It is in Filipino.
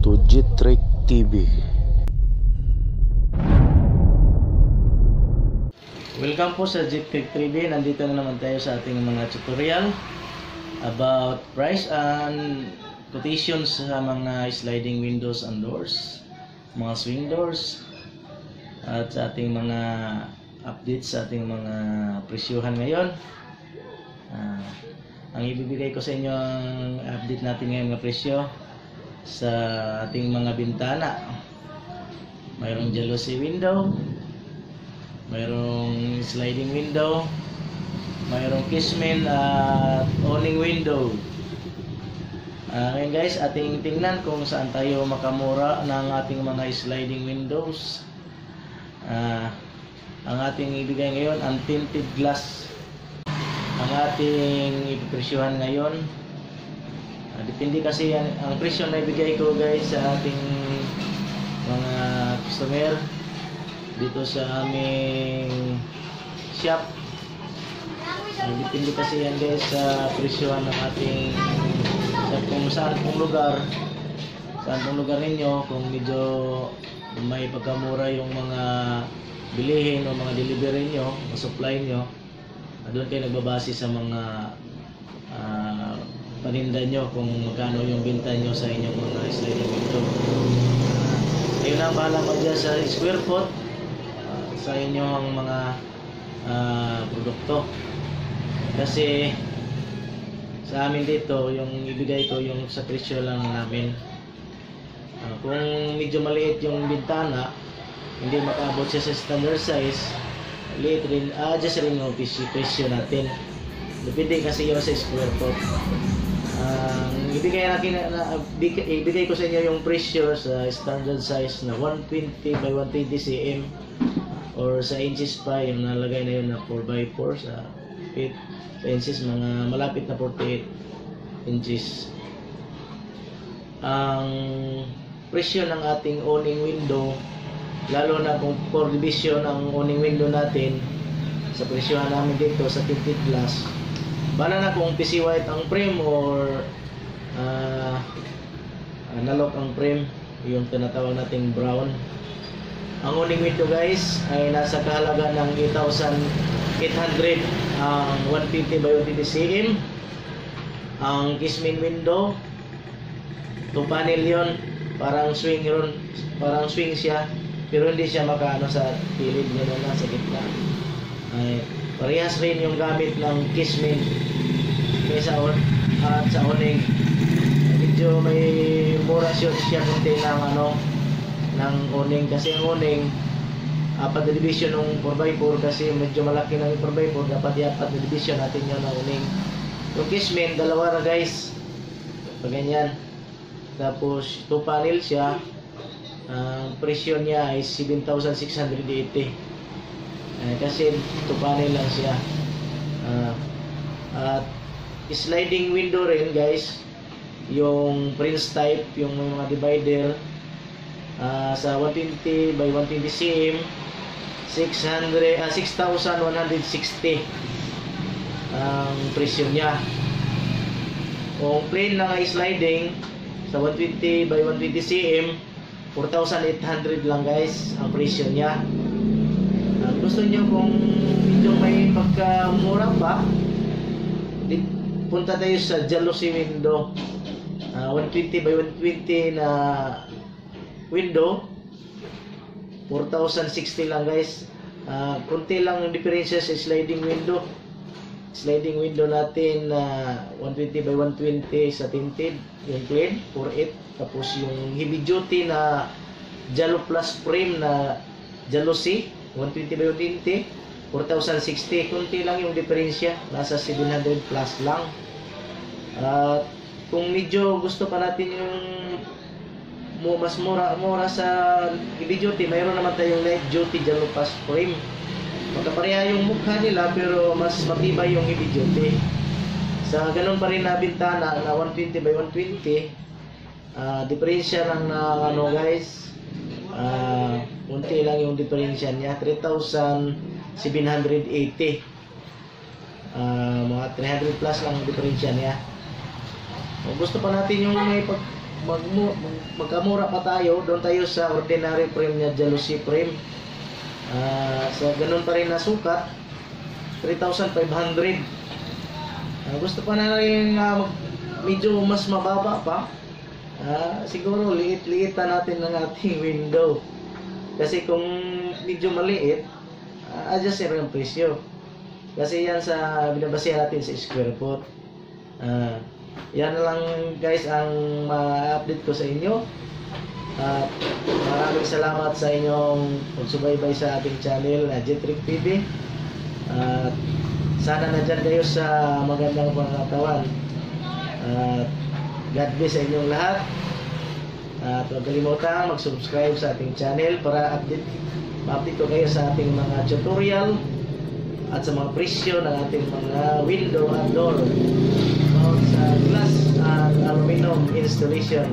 to Jitrick TV. Welcome po sa Jitrick TV. Nandito na naman tayo sa ating mga tutorial about price and quotations sa mga sliding windows and doors, mga swing doors, at sa ating mga updates sa ating mga presyuhan ngayon. Ang ibibigay ko sa inyo ang update natin ngayon ng presyo sa ating mga bintana. Mayroong jalousie window, mayroong sliding window, mayroong casement at awning window. Ngayon guys, ating tingnan kung saan tayo makamura ng ating mga sliding windows. Ang ating ibigay ngayon, ang tinted glass ang ating ipipresyuhan ngayon. Depende kasi ang presyo na ibigay ko guys sa ating mga customer dito sa aming shop. Depende kasi yan guys sa presyohan ng ating kung saan pong lugar ninyo, kung medyo may pagkamura yung mga bilihin o mga delivery nyo o supply nyo, doon kayo nagbabase sa mga paninda nyo kung magkano yung binta nyo sa inyong mga sliding window. Ayun ang bahala mo dyan sa square foot sa inyong mga produkto. Kasi sa amin dito, yung ibigay ko yung sa presyo lang namin. Kung medyo maliit yung bintana, hindi makaabot siya sa standard size, liit rin, adjust rin yung presyo natin. Depende kasi yun sa square foot. Ibigay ko sa inyo yung presyo sa standard size na 120 by 120 cm or sa inches pa, yung nalagay na yun na 4x4 sa feet. Sa inches, mga malapit na 48 inches. Ang presyo ng ating awning window, lalo na kung 4 division ang awning window natin, sa presyohan namin dito sa tinted glass, bala na kung PC white ang frame or analog ang frame, yung tinatawag nating brown. Ang awning window guys ay nasa kahalaga ng 8,800 ang 150 by 150 cm. Ang casement window, 2 panel yon, parang swing siya, pero hindi siya makaano sa pilid niya na sa gitna. Ay parehas rin yung gamit ng casement kaysa at sa awning. Medyo may mura siya kunti ng awning, kasi ang awning 4 na division ng 4x4, kasi medyo malaki na yung 4x4, dapat 4 na division natin yun ng awning. Yung casement, dalawa na guys, pag ganyan. Tapos 2 panel siya, ang presyo niya ay 7,680. Kasi 2 panel lang siya. At sliding window rin guys, yung Prince type, yung mga divider, sa 120 by 120 cm, 6,160 ang presyo niya. Kung plain lang ay sliding sa 120 by 120 cm, 4,800 lang guys ang presyo niya. Gusto nyo kung medyo may pagkamura pa, punta tayo sa jalousie window, 120 by 120 na window, 4,060 lang guys. Kunti lang yung diferensya sa sliding window. Sliding window natin na 120 by 120 sa tinted, yung plain 4.8. Tapos yung heavy duty na Jalo Plus frame na jalousie 120 by 120, 4,060. Kunti lang yung diferensya, nasa 700 plus lang. Kung medyo gusto pa natin yung mas mura sa heavy duty, mayroon naman tayong light duty Jalo Plus frame. Magkapareha yung mukha nila pero mas matibay yung heavy duty. Sa ganun pa rin na bintana na 120 by 120, diferensya lang na guys, unti lang yung diferensya niya, 3,780. Mga 300 plus lang yung diferensya niya. Kung gusto pa natin yung may magkamura pa tayo, doon tayo sa ordinary frame niya, jealousy frame. So ganun pa rin na sukat, 3,500. Gusto pa na rin medyo mas mababa pa. Siguro liit-liitan natin ng ating window. Kasi kung medyo maliit, adjust rin ang presyo. Kasi yan sa binabasihan natin sa square foot. Yan na lang guys ang ma-update ko sa inyo. At maraming salamat sa inyong pagsubaybay sa ating channel, Jetrick TV. At sana nandyan kayo sa magandang pangatawan. At God bless sa inyong lahat. At huwag kalimutan mag-subscribe sa ating channel para ma-update ko kayo sa ating mga tutorial at sa mga presyo ng ating mga window at door sa glass at aluminum installation.